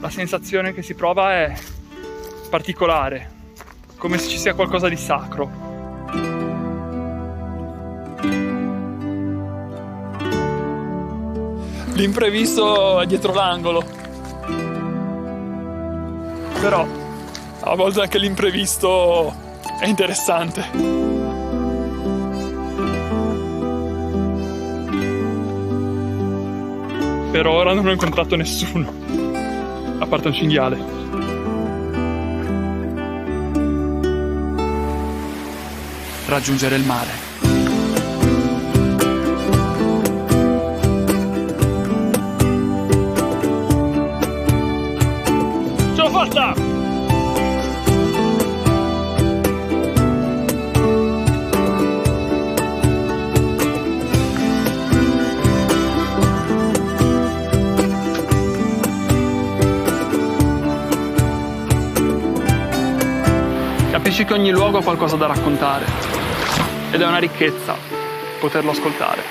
la sensazione che si prova è particolare, come se ci sia qualcosa di sacro. L'imprevisto è dietro l'angolo, però a volte anche l'imprevisto è interessante. Per ora non ho incontrato nessuno, a parte un cinghiale. Raggiungere il mare. Ce l'ho fatta! Capisci che ogni luogo ha qualcosa da raccontare ed è una ricchezza poterlo ascoltare.